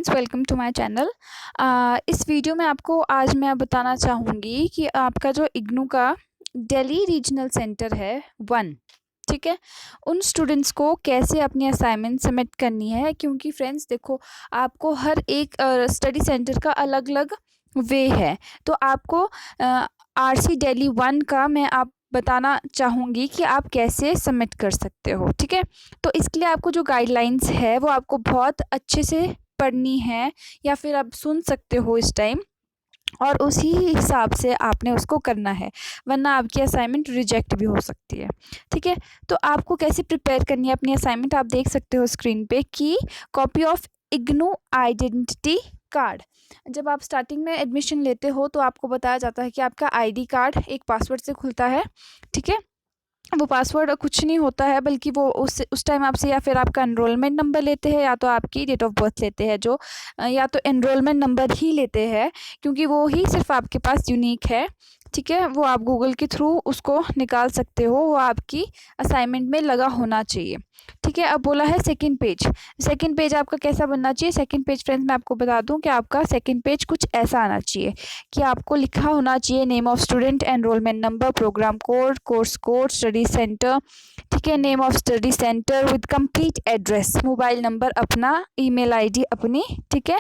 Welcome to my channel. इस video में आपको आज मैं बताना चाहूँगी कि आपका जो इग्नू का दिल्ली रीजनल सेंटर है 1, ठीक है, उन स्टूडेंट्स को कैसे अपनी असाइनमेंट सबमिट करनी है। क्योंकि फ्रेंड्स देखो, आपको हर एक स्टडी सेंटर का अलग अलग वे है। तो आपको आरसी दिल्ली 1 का मैं आप बताना चाहूँगी कि आप कैसे सबमिट कर सकते हो, ठीक है। तो इसके लिए आपको जो गाइडलाइंस है वो आपको बहुत अच्छे से पढ़नी है या फिर आप सुन सकते हो इस टाइम, और उसी हिसाब से आपने उसको करना है, वरना आपकी असाइनमेंट रिजेक्ट भी हो सकती है, ठीक है। तो आपको कैसे प्रिपेयर करनी है अपनी असाइनमेंट, आप देख सकते हो स्क्रीन पे कि copy of IGNOU identity card. जब आप स्टार्टिंग में एडमिशन लेते हो तो आपको बताया जाता है कि आपका आईडी कार्ड एक पासवर्ड से खुलता है, ठीक है। वो पासवर्ड कुछ नहीं होता है, बल्कि वो उस टाइम आपसे या फिर आपका एनरोलमेंट नंबर लेते हैं या तो आपकी डेट ऑफ बर्थ लेते हैं, जो या तो एनरोलमेंट नंबर ही लेते हैं, क्योंकि वो ही सिर्फ आपके पास यूनिक है, ठीक है। वो आप गूगल के थ्रू उसको निकाल सकते हो, वो आपकी असाइनमेंट में लगा होना चाहिए, ठीक है। अब बोला है सेकंड पेज आपका कैसा बनना चाहिए। सेकंड पेज फ्रेंड्स मैं आपको बता दूं कि आपका सेकंड पेज कुछ ऐसा आना चाहिए कि आपको लिखा होना चाहिए name of student, enrolment number, programme code, course code, study centre, ठीक है, name of study centre with complete address, mobile number अपना, ईमेल आईडी अपनी, ठीक है।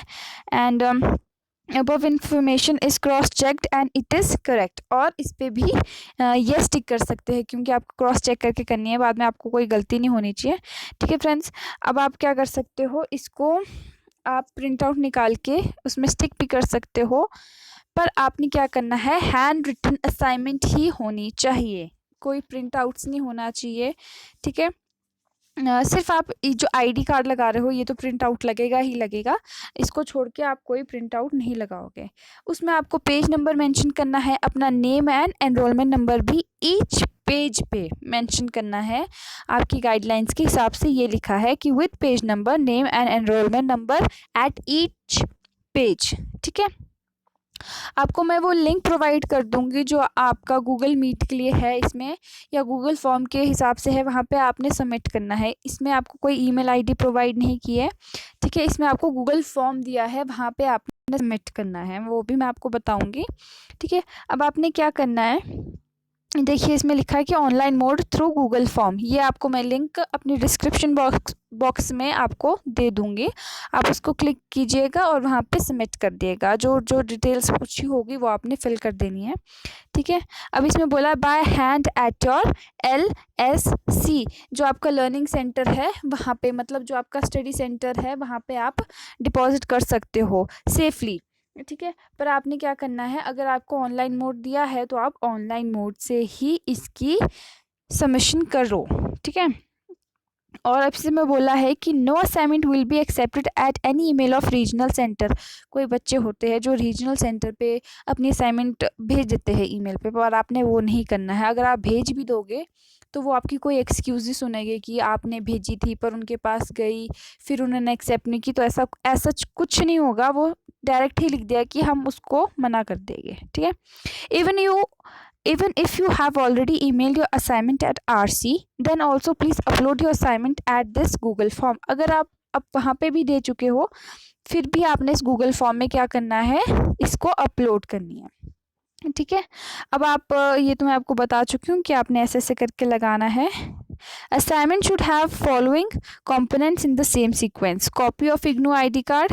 And above information is cross checked and it is correct, और इस पे भी यस टिक कर सकते हैं, क्योंकि आपको क्रॉस चेक करके करनी है, बाद में आपको कोई गलती नहीं होनी चाहिए, ठीक है फ्रेंड्स। अब आप क्या कर सकते हो, इसको आप प्रिंट आउट निकाल के उसमें स्टिक भी कर सकते हो, पर आपने क्या करना है, हैंड रिटन असाइनमेंट ही होनी चाहिए, कोई प्रिंट आउट्स नहीं होना चाहिए, ठीक है। सिर्फ आप जो आईडी कार्ड लगा रहे हो ये तो प्रिंट आउट लगेगा ही लगेगा, इसको छोड़ के आप कोई प्रिंट आउट नहीं लगाओगे। उसमें आपको पेज नंबर मेंशन करना है, अपना नेम एंड एनरोलमेंट नंबर भी ईच पेज पे मेंशन करना है। आपकी गाइडलाइंस के हिसाब से ये लिखा है कि with page number, name and enrolment number at each page, ठीक है। आपको मैं वो लिंक प्रोवाइड कर दूंगी जो आपका गूगल मीट के लिए है इसमें, या गूगल फॉर्म के हिसाब से है, वहाँ पे आपने सबमिट करना है। इसमें आपको कोई ईमेल आईडी प्रोवाइड नहीं की है, ठीक है। इसमें आपको गूगल फॉर्म दिया है, वहाँ पे आपने सबमिट करना है, वो भी मैं आपको बताऊंगी, ठीक है। अब आपने क्या करना है, देखिए इसमें लिखा है कि online mode through Google form, ये आपको मैं लिंक अपनी डिस्क्रिप्शन बॉक्स में आपको दे दूंगी, आप उसको क्लिक कीजिएगा और वहाँ पे सबमिट कर दिएगा। जो जो डिटेल्स पूछी होगी वो आपने फिल कर देनी है, ठीक है। अब इसमें बोला है by hand at your LSC, जो आपका लर्निंग सेंटर है वहाँ पे, मतलब जो आपका स्टडी सेंटर है वहाँ पे आप डिपॉजिट कर सकते हो सेफली, ठीक है। पर आपने क्या करना है, अगर आपको ऑनलाइन मोड दिया है तो आप ऑनलाइन मोड से ही इसकी सबमिशन करो, ठीक है। और अब से मैं बोला है कि no assignment will be accepted at any email of regional centre. कोई बच्चे होते हैं जो रीजनल सेंटर पे अपनी असाइनमेंट भेज देते हैं ईमेल पे, पर आपने वो नहीं करना है। अगर आप भेज भी दोगे तो वो आपकी कोई एक्सक्यूज ही सुनेंगे कि आपने भेजी थी पर उनके पास गई, फिर उन्होंने एक्सेप्ट नहीं की, तो ऐसा ऐसा कुछ नहीं होगा, वो डायरेक्ट ही लिख दिया कि हम उसको मना कर देंगे, ठीक है। Even you Even if you have already emailed your assignment at RC, then also please upload your assignment at this Google form। अगर आप अब वहाँ पे भी दे चुके हो, फिर भी आपने इस गूगल फॉर्म में क्या करना है, इसको अपलोड करनी है, ठीक है। अब आप ये तो मैं आपको बता चुकी हूँ कि आपने ऐसे ऐसे करके लगाना है। Assignment should have following components in the same sequence: copy of IGNOU ID card,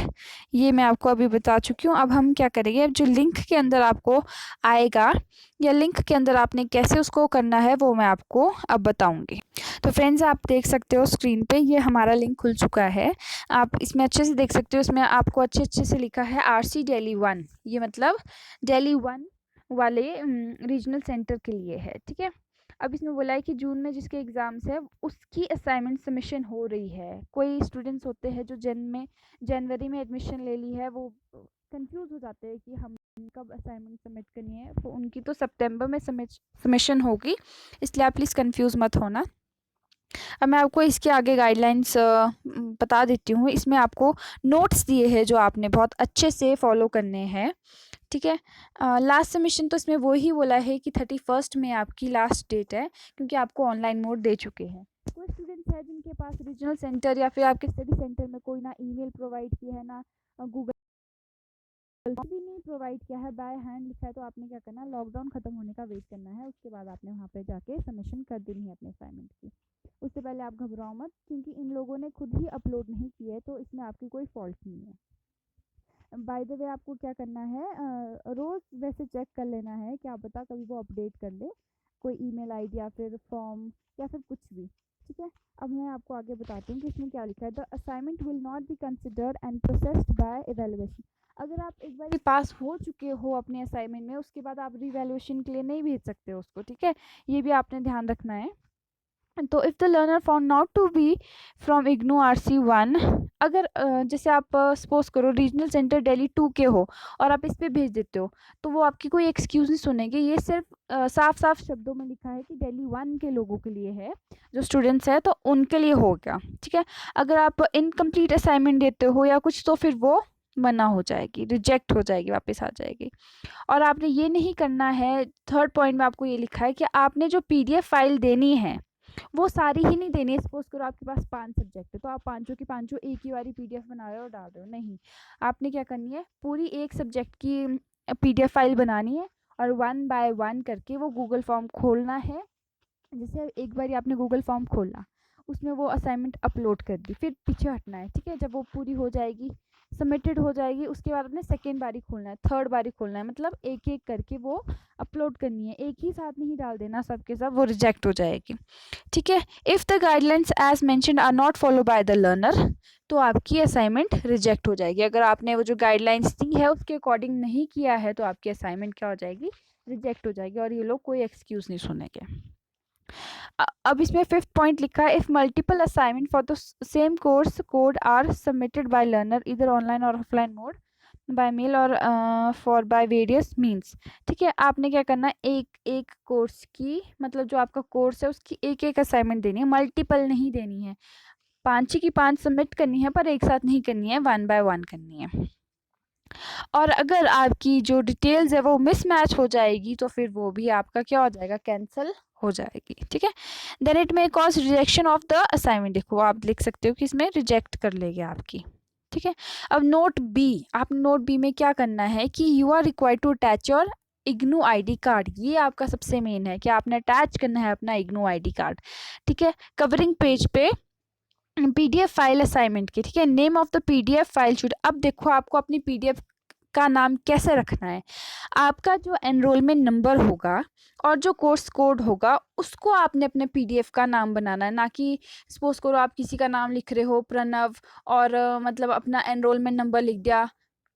ये मैं आपको अभी बता चुकी हूँ। अब हम क्या करेंगे, अब जो लिंक के अंदर आपको आएगा या लिंक के अंदर आपने कैसे उसको करना है वो मैं आपको अब बताऊंगी। तो फ्रेंड्स आप देख सकते हो स्क्रीन पे ये हमारा लिंक खुल चुका है, आप इसमें अच्छे से देख सकते हो, इसमें आपको अच्छे से लिखा है RC दिल्ली 1, ये मतलब दिल्ली 1 वाले रीजनल सेंटर के लिए है, ठीक है। अब इसमें बोला है कि जून में जिसके एग्ज़ाम्स है उसकी असाइनमेंट सबमिशन हो रही है। कोई स्टूडेंट्स होते हैं जो जनवरी में एडमिशन ले ली है, वो कंफ्यूज हो जाते हैं कि हम कब असाइनमेंट सबमिट करनी है, तो उनकी तो सितंबर में सबमिशन होगी, इसलिए आप प्लीज़ कंफ्यूज मत होना। अब मैं आपको इसके आगे गाइडलाइंस बता देती हूँ। इसमें आपको नोट्स दिए हैं जो आपने बहुत अच्छे से फॉलो करने हैं, ठीक है। लास्ट सबमिशन तो इसमें वो ही बोला है कि 31 में आपकी लास्ट डेट है, क्योंकि आपको ऑनलाइन मोड दे चुके हैं। कोई स्टूडेंट्स है जिनके पास रीजनल सेंटर या फिर आपके स्टडी सेंटर में कोई ना ईमेल प्रोवाइड की है, ना गूगल भी नहीं प्रोवाइड किया है, बाय हैंड लिखा है, तो आपने क्या करना है, लॉकडाउन खत्म होने का वेट करना है, उसके बाद आपने वहाँ पे जाके सबमिशन कर देनी है अपने असाइनमेंट की। उससे पहले आप घबराओ मत, क्योंकि इन लोगों ने खुद ही अपलोड नहीं किए है, तो इसमें आपकी कोई फॉल्ट नहीं है। बाय द वे आपको क्या करना है, रोज़ वैसे चेक कर लेना है, क्या पता कभी वो अपडेट कर ले कोई ईमेल आईडी या फिर फॉर्म या फिर कुछ भी। ठीक है, अब मैं आपको आगे बताती हूँ कि इसमें क्या लिखा है। The assignment will not be considered and processed bye evaluation. अगर आप एक बार पास हो चुके हो अपने असाइनमेंट में, उसके बाद आप रिवैल्यूएशन के लिए नहीं भेज सकते हो उसको। ठीक है, ये भी आपने ध्यान रखना है। तो if the learner found not to be from IGNOU RC1, अगर जैसे आप सपोज करो रीजनल सेंटर दिल्ली 2 के हो और आप इस पे भेज देते हो, तो वो आपकी कोई एक्सक्यूज़ नहीं सुनेंगे। ये सिर्फ साफ साफ शब्दों में लिखा है कि दिल्ली 1 के लोगों के लिए है, जो स्टूडेंट्स हैं, तो उनके लिए हो गया। ठीक है, अगर आप इनकम्प्लीट असाइनमेंट देते हो या कुछ, तो फिर वो मना हो जाएगी, रिजेक्ट हो जाएगी, वापस आ जाएगी। और आपने ये नहीं करना है, थर्ड पॉइंट में आपको ये लिखा है कि आपने जो PDF फाइल देनी है वो सारी ही नहीं देनी है। सपोज करो आपके पास 5 सब्जेक्ट है, तो आप पांचों की पांचों एक ही बारी PDF बना रहे हो और डाल रहे हो, नहीं। आपने क्या करनी है, पूरी एक सब्जेक्ट की PDF फाइल बनानी है और 1 बाय 1 करके वो गूगल फॉर्म खोलना है। जैसे एक बारी आपने गूगल फॉर्म खोला, उसमें वो असाइनमेंट अपलोड कर दी, फिर पीछे हटना है। ठीक है, जब वो पूरी हो जाएगी, सबमिटेड हो जाएगी, उसके बाद अपने सेकेंड बारी खोलना है, थर्ड बारी खोलना है, मतलब एक एक करके वो अपलोड करनी है, एक ही साथ नहीं डाल देना सबके सब, वो रिजेक्ट हो जाएगी। ठीक है, if the guidelines as mentioned are not follow by the learner, तो आपकी असाइनमेंट रिजेक्ट हो जाएगी। अगर आपने वो जो गाइडलाइंस दी है उसके अकॉर्डिंग नहीं किया है, तो आपकी असाइनमेंट क्या हो जाएगी, रिजेक्ट हो जाएगी, और ये लोग कोई एक्सक्यूज़ नहीं सुनेंगे। अब इसमें 5th पॉइंट लिखा है, if multiple assignment for the same course code are submitted by learner either online or offline mode, by mail or for by various means. ठीक है, आपने क्या करना है, एक एक कोर्स की, मतलब जो आपका कोर्स है उसकी एक एक असाइनमेंट देनी है, मल्टीपल नहीं देनी है। 5 की 5 सबमिट करनी है, पर एक साथ नहीं करनी है, 1 बाय 1 करनी है। और अगर आपकी जो डिटेल्स है वो मिसमैच हो जाएगी, तो फिर वो भी आपका क्या हो जाएगा, कैंसिल हो जाएगी। ठीक है, then it may cause rejection of the assignment. देखो आप लिख सकते हो कि इसमें रिजेक्ट कर लेगा आपकी। ठीक है, अब नोट बी, आप नोट बी में क्या करना है कि you are required to attach your IGNOU ID card. ये आपका सबसे मेन है कि आपने अटैच करना है अपना इग्नू ID कार्ड। ठीक है, कवरिंग पेज पे PDF फाइल असाइनमेंट की। ठीक है, name of the PDF file should, अब देखो आपको अपनी PDF का नाम कैसे रखना है। आपका जो एनरोलमेंट नंबर होगा और जो कोर्स कोड होगा, उसको आपने अपने PDF का नाम बनाना है, ना कि सपोज करो आप किसी का नाम लिख रहे हो प्रणव और मतलब अपना एनरोलमेंट नंबर लिख दिया,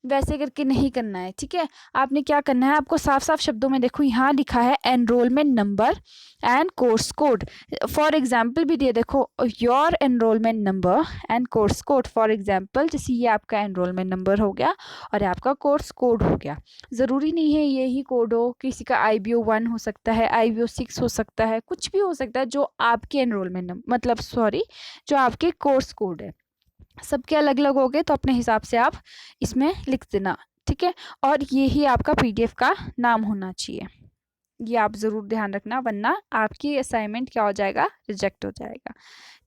वैसे करके नहीं करना है। ठीक है, आपने क्या करना है, आपको साफ साफ शब्दों में, देखो यहाँ लिखा है enrolment number and course code. For example भी दिए, देखो your enrolment number and course code. For example जैसे ये आपका एनरोलमेंट नंबर हो गया और ये आपका कोर्स कोड हो गया। ज़रूरी नहीं है यही कोड हो, किसी का IBO 1 हो सकता है, IBO 6 हो सकता है, कुछ भी हो सकता है जो आपके एनरोलमेंट नंबर, मतलब सॉरी, जो आपके कोर्स कोड है। सबके अलग अलग हो गए, तो अपने हिसाब से आप इसमें लिख देना। ठीक है, और ये ही आपका PDF का नाम होना चाहिए, ये आप ज़रूर ध्यान रखना, वरना आपकी असाइनमेंट क्या हो जाएगा, रिजेक्ट हो जाएगा।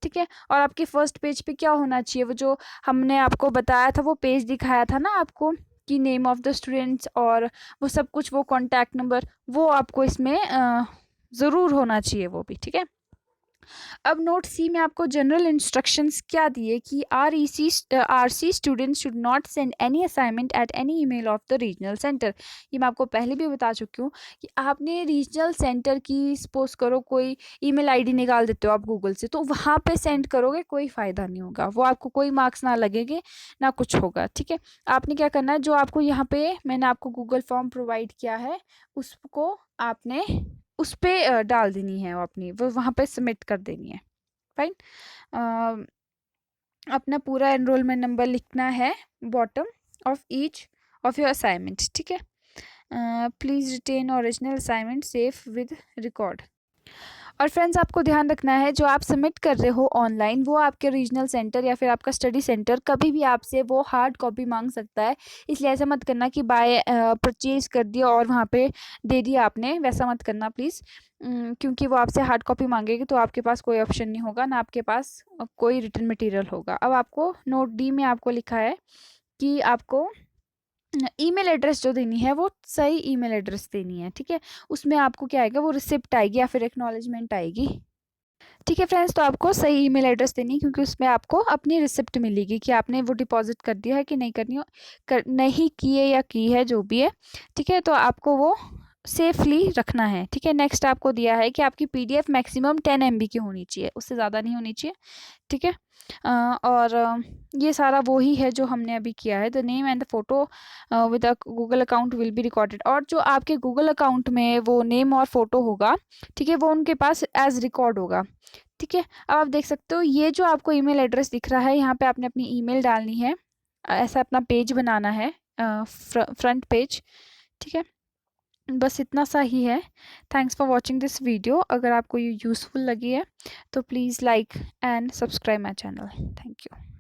ठीक है, और आपके फर्स्ट पेज पे क्या होना चाहिए, वो जो हमने आपको बताया था, वो पेज दिखाया था ना आपको कि नेम ऑफ द स्टूडेंट्स और वो सब कुछ, वो कॉन्टैक्ट नंबर, वो आपको इसमें ज़रूर होना चाहिए वो भी। ठीक है, अब नोट C में आपको जनरल इंस्ट्रक्शंस क्या दिए कि RC students should not send any assignment eight any email of the regional centre. ये मैं आपको पहले भी बता चुकी हूँ कि आपने रीजनल सेंटर की, सपोज करो कोई ईमेल ID निकाल देते हो आप गूगल से, तो वहाँ पे सेंड करोगे, कोई फ़ायदा नहीं होगा, वो आपको कोई मार्क्स ना लगेंगे ना कुछ होगा। ठीक है, आपने क्या करना है, जो आपको यहाँ पे मैंने आपको गूगल फॉर्म प्रोवाइड किया है, उसको आपने उस पे डाल देनी है, वो अपनी वो वहाँ पे सबमिट कर देनी है। फाइन, अपना पूरा एनरोलमेंट नंबर लिखना है bottom of each of your assignment. ठीक है, please retain original assignment safe with record. और फ्रेंड्स आपको ध्यान रखना है, जो आप सबमिट कर रहे हो ऑनलाइन, वो आपके रीजनल सेंटर या फिर आपका स्टडी सेंटर कभी भी आपसे वो हार्ड कॉपी मांग सकता है। इसलिए ऐसा मत करना कि बाय परचेज कर दिया और वहाँ पे दे दिया आपने, वैसा मत करना प्लीज़, क्योंकि वो आपसे हार्ड कॉपी मांगेगी, तो आपके पास कोई ऑप्शन नहीं होगा, ना आपके पास कोई रिटर्न मटेरियल होगा। अब आपको नोट D में आपको लिखा है कि आपको ईमेल एड्रेस जो देनी है वो सही ईमेल एड्रेस देनी है, ठीक है। उसमें आपको क्या आएगा, वो रिसिप्ट आएगी या फिर एक्नॉलेजमेंट आएगी, ठीक है फ्रेंड्स। तो आपको सही ईमेल एड्रेस देनी है, क्योंकि उसमें आपको अपनी रिसिप्ट मिलेगी कि आपने वो डिपॉजिट कर दिया है कि नहीं करनी हो, नहीं किए या की है, जो भी है, ठीक है। तो आपको वो सेफली रखना है, ठीक है। नेक्स्ट आपको दिया है कि आपकी पीडीएफ मैक्सिमम 10 MB की होनी चाहिए, उससे ज़्यादा नहीं होनी चाहिए, ठीक है। और ये सारा वो ही है जो हमने अभी किया है। The name and the photo with a Google account will be recorded, और जो आपके गूगल अकाउंट में वो नेम और फोटो होगा, ठीक है, वो उनके पास एज रिकॉर्ड होगा, ठीक है। अब आप देख सकते हो ये जो आपको ईमेल एड्रेस दिख रहा है, यहाँ पे आपने अपनी ईमेल डालनी है, ऐसा अपना पेज बनाना है, फ्रंट पेज, ठीक है। बस इतना सा ही है। Thanks for watching this video. अगर आपको ये यूज़फुल लगी है तो please like and subscribe my channel. Thank you.